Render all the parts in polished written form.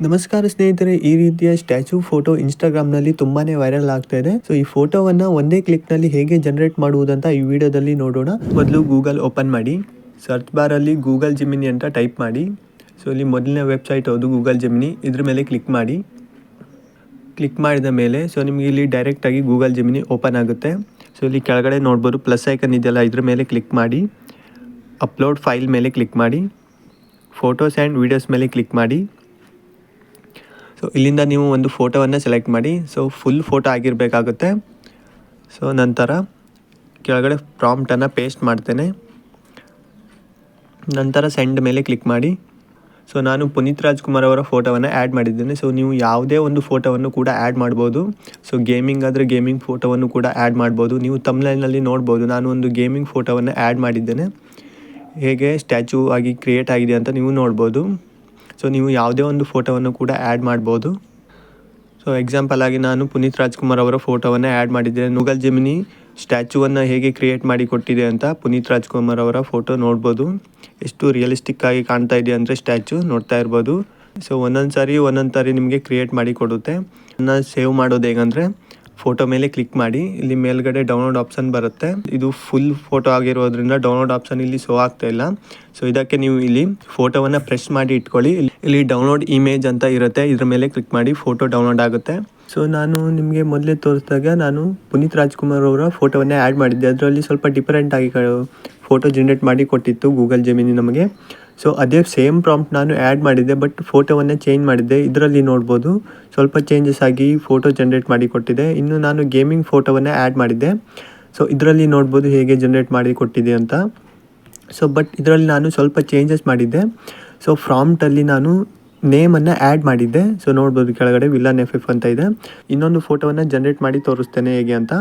ನಮಸ್ಕಾರ ಸ್ನೇಹಿತರೆ, ಈ ರೀತಿಯ ಸ್ಟ್ಯಾಚು ಫೋಟೋ ಇನ್ಸ್ಟಾಗ್ರಾಮ್ನಲ್ಲಿ ತುಂಬಾನೇ ವೈರಲ್ ಆಗ್ತಾ ಇದೆ. ಸೊ ಈ ಫೋಟೋವನ್ನು ಒಂದೇ ಕ್ಲಿಕ್ನಲ್ಲಿ ಹೇಗೆ ಜನರೇಟ್ ಮಾಡುವುದಂತ ಈ ವಿಡಿಯೋದಲ್ಲಿ ನೋಡೋಣ. ಮೊದಲು ಗೂಗಲ್ ಓಪನ್ ಮಾಡಿ, ಸರ್ಚ್ ಬಾರಲ್ಲಿ ಗೂಗಲ್ ಜೆಮಿನಿ ಅಂತ ಟೈಪ್ ಮಾಡಿ. ಸೊ ಇಲ್ಲಿ ಮೊದಲನೇ ವೆಬ್ಸೈಟ್ ಹೌದು ಗೂಗಲ್ ಜೆಮಿನಿ, ಇದ್ರ ಮೇಲೆ ಕ್ಲಿಕ್ ಮಾಡಿ. ಕ್ಲಿಕ್ ಮಾಡಿದ ಮೇಲೆ ಸೊ ನಿಮಗೆ ಇಲ್ಲಿ ಡೈರೆಕ್ಟಾಗಿ ಗೂಗಲ್ ಜೆಮಿನಿ ಓಪನ್ ಆಗುತ್ತೆ. ಸೊ ಇಲ್ಲಿ ಕೆಳಗಡೆ ನೋಡ್ಬೋದು ಪ್ಲಸ್ ಐಕನ್ ಇದೆಯಲ್ಲ, ಇದ್ರ ಮೇಲೆ ಕ್ಲಿಕ್ ಮಾಡಿ. ಅಪ್ಲೋಡ್ ಫೈಲ್ ಮೇಲೆ ಕ್ಲಿಕ್ ಮಾಡಿ. ಫೋಟೋಸ್ ಆ್ಯಂಡ್ ವೀಡಿಯೋಸ್ ಮೇಲೆ ಕ್ಲಿಕ್ ಮಾಡಿ. ಸೊ ಇಲ್ಲಿಂದ ನೀವು ಒಂದು ಫೋಟೋವನ್ನು ಸೆಲೆಕ್ಟ್ ಮಾಡಿ. ಸೊ ಫುಲ್ ಫೋಟೋ ಆಗಿರಬೇಕಾಗುತ್ತೆ. ಸೊ ನಂತರ ಕೆಳಗಡೆ ಪ್ರಾಂಪ್ಟನ್ನು ಪೇಸ್ಟ್ ಮಾಡ್ತೇನೆ. ನಂತರ ಸೆಂಡ್ ಮೇಲೆ ಕ್ಲಿಕ್ ಮಾಡಿ. ಸೊ ನಾನು ಪುನೀತ್ ರಾಜ್ಕುಮಾರ್ ಅವರ ಫೋಟೋವನ್ನು ಆ್ಯಡ್ ಮಾಡಿದ್ದೇನೆ. ಸೊ ನೀವು ಯಾವುದೇ ಒಂದು ಫೋಟೋವನ್ನು ಕೂಡ ಆ್ಯಡ್ ಮಾಡ್ಬೋದು. ಸೊ ಗೇಮಿಂಗ್ ಆದರೆ ಗೇಮಿಂಗ್ ಫೋಟೋವನ್ನು ಕೂಡ ಆ್ಯಡ್ ಮಾಡ್ಬೋದು. ನೀವು ತಮ್ಲೈನಲ್ಲಿ ನೋಡ್ಬೋದು, ನಾನು ಒಂದು ಗೇಮಿಂಗ್ ಫೋಟೋವನ್ನು ಆ್ಯಡ್ ಮಾಡಿದ್ದೇನೆ. ಹೇಗೆ ಸ್ಟ್ಯಾಚು ಆಗಿ ಕ್ರಿಯೇಟ್ ಆಗಿದೆ ಅಂತ ನೀವು ನೋಡ್ಬೋದು. ಸೊ ನೀವು ಯಾವುದೇ ಒಂದು ಫೋಟೋವನ್ನು ಕೂಡ ಆ್ಯಡ್ ಮಾಡ್ಬೋದು. ಸೊ ಎಕ್ಸಾಂಪಲ್ ಆಗಿ ನಾನು ಪುನೀತ್ ರಾಜ್ಕುಮಾರ್ ಅವರ ಫೋಟೋವನ್ನು ಆ್ಯಡ್ ಮಾಡಿದ್ದೇನೆ. ಗೂಗಲ್ ಜೆಮಿನಿ ಸ್ಟ್ಯಾಚುವನ್ನು ಹೇಗೆ ಕ್ರಿಯೇಟ್ ಮಾಡಿ ಕೊಟ್ಟಿದೆ ಅಂತ ಪುನೀತ್ ರಾಜ್ಕುಮಾರ್ ಅವರ ಫೋಟೋ ನೋಡ್ಬೋದು. ಎಷ್ಟು ರಿಯಲಿಸ್ಟಿಕ್ ಆಗಿ ಕಾಣ್ತಾ ಇದೆ ಅಂದರೆ ಸ್ಟ್ಯಾಚು ನೋಡ್ತಾ ಇರ್ಬೋದು. ಸೊ ಒಂದೊಂದು ಸಾರಿ ನಿಮಗೆ ಕ್ರಿಯೇಟ್ ಮಾಡಿ ಕೊಡುತ್ತೆ. ಸೇವ್ ಮಾಡೋದು ಹೇಗಂದರೆ ಫೋಟೋ ಮೇಲೆ ಕ್ಲಿಕ್ ಮಾಡಿ, ಇಲ್ಲಿ ಮೇಲ್ಗಡೆ ಡೌನ್ಲೋಡ್ ಆಪ್ಷನ್ ಬರುತ್ತೆ. ಇದು ಫುಲ್ ಫೋಟೋ ಆಗಿರೋದ್ರಿಂದ ಡೌನ್ಲೋಡ್ ಆಪ್ಷನ್ ಇಲ್ಲಿ ಶೋ ಆಗ್ತಾ ಇಲ್ಲ. ಸೊ ಇದಕ್ಕೆ ನೀವು ಇಲ್ಲಿ ಫೋಟೋವನ್ನು ಪ್ರೆಸ್ ಮಾಡಿ ಇಟ್ಕೊಳ್ಳಿ. ಇಲ್ಲಿ ಡೌನ್ಲೋಡ್ ಇಮೇಜ್ ಅಂತ ಇರುತ್ತೆ, ಇದ್ರ ಮೇಲೆ ಕ್ಲಿಕ್ ಮಾಡಿ ಫೋಟೋ ಡೌನ್ಲೋಡ್ ಆಗುತ್ತೆ. ಸೊ ನಾನು ನಿಮಗೆ ಮೊದಲೇ ತೋರಿಸಿದಾಗ ನಾನು ಪುನೀತ್ ರಾಜ್ಕುಮಾರ್ ಅವರ ಫೋಟೋವನ್ನೇ ಆ್ಯಡ್ ಮಾಡಿದ್ದೆ. ಅದರಲ್ಲಿ ಸ್ವಲ್ಪ ಡಿಫರೆಂಟ್ ಆಗಿ ಫೋಟೋ ಜನ್ರೇಟ್ ಮಾಡಿ ಕೊಟ್ಟಿತ್ತು ಗೂಗಲ್ ಜೆಮಿನಿ ನಮಗೆ. ಸೊ ಅದೇ ಸೇಮ್ ಪ್ರಾಂಪ್ಟ್ ನಾನು ಆ್ಯಡ್ ಮಾಡಿದ್ದೆ, ಬಟ್ ಫೋಟೋವನ್ನೇ ಚೇಂಜ್ ಮಾಡಿದ್ದೆ. ಇದರಲ್ಲಿ ನೋಡ್ಬೋದು ಸ್ವಲ್ಪ ಚೇಂಜಸ್ ಆಗಿ ಫೋಟೋ ಜನ್ರೇಟ್ ಮಾಡಿ ಕೊಟ್ಟಿದೆ. ಇನ್ನು ನಾನು ಗೇಮಿಂಗ್ ಫೋಟೋವನ್ನೇ ಆ್ಯಡ್ ಮಾಡಿದ್ದೆ. ಸೊ ಇದರಲ್ಲಿ ನೋಡ್ಬೋದು ಹೇಗೆ ಜನ್ರೇಟ್ ಮಾಡಿ ಕೊಟ್ಟಿದೆ ಅಂತ. ಸೊ ಬಟ್ ಇದರಲ್ಲಿ ನಾನು ಸ್ವಲ್ಪ ಚೇಂಜಸ್ ಮಾಡಿದ್ದೆ. ಸೊ ಪ್ರಾಂಪ್ಟಲ್ಲಿ ನಾನು ನೇಮನ್ನು ಆ್ಯಡ್ ಮಾಡಿದ್ದೆ. ಸೊ ನೋಡ್ಬೋದು ಕೆಳಗಡೆ ವಿಲ್ಲನ್ FF ಅಂತ ಇದೆ. ಇನ್ನೊಂದು ಫೋಟೋವನ್ನು ಜನ್ರೇಟ್ ಮಾಡಿ ತೋರಿಸ್ತೇನೆ ಹೇಗೆ ಅಂತ.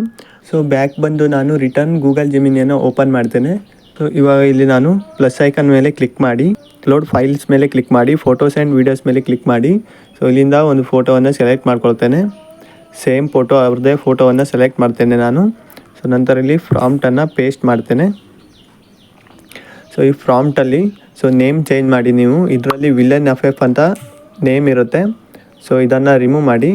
ಸೊ ಬ್ಯಾಕ್ ಬಂದು ನಾನು ರಿಟರ್ನ್ ಗೂಗಲ್ ಜೆಮಿನಿಯನ್ನು ಓಪನ್ ಮಾಡ್ತೇನೆ. ಸೊ ಇವಾಗ ಇಲ್ಲಿ ನಾನು ಪ್ಲಸ್ ಐಕನ್ ಮೇಲೆ ಕ್ಲಿಕ್ ಮಾಡಿ, ಅಪ್ಲೋಡ್ ಫೈಲ್ಸ್ ಮೇಲೆ ಕ್ಲಿಕ್ ಮಾಡಿ, ಫೋಟೋಸ್ ಆ್ಯಂಡ್ ವೀಡಿಯೋಸ್ ಮೇಲೆ ಕ್ಲಿಕ್ ಮಾಡಿ. ಸೊ ಇಲ್ಲಿಂದ ಒಂದು ಫೋಟೋವನ್ನು ಸೆಲೆಕ್ಟ್ ಮಾಡ್ಕೊಳ್ತೇನೆ. ಸೇಮ್ ಫೋಟೋ ಅವ್ರದ್ದೇ ಫೋಟೋವನ್ನು ಸೆಲೆಕ್ಟ್ ಮಾಡ್ತೇನೆ ನಾನು. ಸೊ ನಂತರ ಇಲ್ಲಿ ಪ್ರಾಂಪ್ಟನ್ನು ಪೇಸ್ಟ್ ಮಾಡ್ತೇನೆ. ಸೊ ಈ ಪ್ರಾಂಪ್ಟಲ್ಲಿ ಸೊ ನೇಮ್ ಚೇಂಜ್ ಮಾಡಿ ನೀವು. ಇದರಲ್ಲಿ ವಿಲ್ಲನ್ FF ಅಂತ ನೇಮ್ ಇರುತ್ತೆ. ಸೊ ಇದನ್ನು ರಿಮೂವ್ ಮಾಡಿ.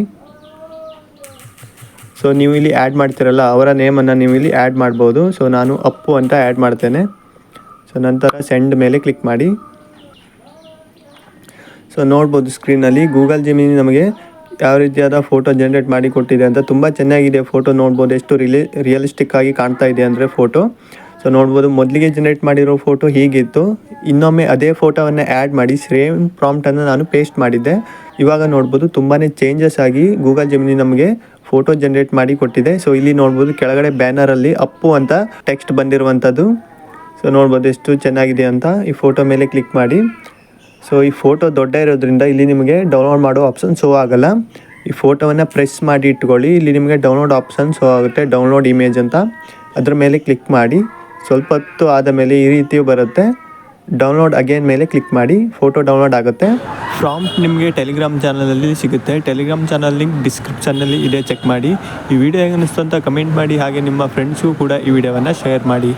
ಸೊ ನೀವು ಇಲ್ಲಿ ಆ್ಯಡ್ ಮಾಡ್ತಿರಲ್ಲ ಅವರ ನೇಮನ್ನು ನೀವು ಇಲ್ಲಿ ಆ್ಯಡ್ ಮಾಡ್ಬೋದು. ಸೊ ನಾನು ಅಪ್ಪು ಅಂತ ಆ್ಯಡ್ ಮಾಡ್ತೇನೆ. ಸೊ ನಂತರ ಸೆಂಡ್ ಮೇಲೆ ಕ್ಲಿಕ್ ಮಾಡಿ. ಸೊ ನೋಡ್ಬೋದು ಸ್ಕ್ರೀನಲ್ಲಿ ಗೂಗಲ್ ಜೆಮಿನಿ ನಮಗೆ ಯಾವ ರೀತಿಯಾದ ಫೋಟೋ ಜನ್ರೇಟ್ ಮಾಡಿ ಕೊಟ್ಟಿದೆ ಅಂತ. ತುಂಬ ಚೆನ್ನಾಗಿದೆ ಫೋಟೋ, ನೋಡ್ಬೋದು ಎಷ್ಟು ರಿಯಲಿಸ್ಟಿಕ್ ಆಗಿ ಕಾಣ್ತಾ ಇದೆ ಅಂದರೆ ಫೋಟೋ. ಸೊ ನೋಡ್ಬೋದು ಮೊದಲಿಗೆ ಜನ್ರೇಟ್ ಮಾಡಿರೋ ಫೋಟೋ ಹೀಗಿತ್ತು. ಇನ್ನೊಮ್ಮೆ ಅದೇ ಫೋಟೋವನ್ನು ಆ್ಯಡ್ ಮಾಡಿ ಸೇಮ್ ಪ್ರಾಂಪ್ಟನ್ನು ನಾನು ಪೇಸ್ಟ್ ಮಾಡಿದ್ದೆ. ಇವಾಗ ನೋಡ್ಬೋದು ತುಂಬಾ ಚೇಂಜಸ್ ಆಗಿ ಗೂಗಲ್ ಜೆಮಿನಿ ನಮಗೆ ಫೋಟೋ ಜನ್ರೇಟ್ ಮಾಡಿ ಕೊಟ್ಟಿದೆ. ಸೊ ಇಲ್ಲಿ ನೋಡ್ಬೋದು ಕೆಳಗಡೆ ಬ್ಯಾನರಲ್ಲಿ ಅಪ್ಪು ಅಂತ ಟೆಕ್ಸ್ಟ್ ಬಂದಿರುವಂಥದ್ದು. ಸೊ ನೋಡ್ಬೋದು ಎಷ್ಟು ಚೆನ್ನಾಗಿದೆ ಅಂತ. ಈ ಫೋಟೋ ಮೇಲೆ ಕ್ಲಿಕ್ ಮಾಡಿ. ಸೊ ಈ ಫೋಟೋ ದೊಡ್ಡ ಇರೋದ್ರಿಂದ ಇಲ್ಲಿ ನಿಮಗೆ ಡೌನ್ಲೋಡ್ ಮಾಡೋ ಆಪ್ಷನ್ ಶೋ ಆಗೋಲ್ಲ. ಈ ಫೋಟೋವನ್ನು ಪ್ರೆಸ್ ಮಾಡಿ ಇಟ್ಕೊಳ್ಳಿ. ಇಲ್ಲಿ ನಿಮಗೆ ಡೌನ್ಲೋಡ್ ಆಪ್ಷನ್ ಶೋ ಆಗುತ್ತೆ, ಡೌನ್ಲೋಡ್ ಇಮೇಜ್ ಅಂತ. ಅದ್ರ ಮೇಲೆ ಕ್ಲಿಕ್ ಮಾಡಿ. ಸ್ವಲ್ಪ ಹೊತ್ತು ಆದ ಮೇಲೆ ಈ ರೀತಿ ಬರುತ್ತೆ. ಡೌನ್ಲೋಡ್ ಅಗೇನ್ ಮೇಲೆ ಕ್ಲಿಕ್ ಮಾಡಿ, ಫೋಟೋ ಡೌನ್ಲೋಡ್ ಆಗುತ್ತೆ. ಪ್ರಾಂಪ್ಟ್ ನಿಮಗೆ ಟೆಲಿಗ್ರಾಮ್ ಚಾನಲಲ್ಲಿ ಸಿಗುತ್ತೆ. ಟೆಲಿಗ್ರಾಮ್ ಚಾನಲ್ ಲಿಂಕ್ ಡಿಸ್ಕ್ರಿಪ್ಷನ್ನಲ್ಲಿ ಇದೆ, ಚೆಕ್ ಮಾಡಿ. ಈ ವಿಡಿಯೋ ಹೇಗೆ ಅನಿಸ್ತು ಅಂತ ಕಮೆಂಟ್ ಮಾಡಿ. ಹಾಗೆ ನಿಮ್ಮ ಫ್ರೆಂಡ್ಸ್ಗೂ ಕೂಡ ಈ ವಿಡಿಯೋವನ್ನು ಶೇರ್ ಮಾಡಿ.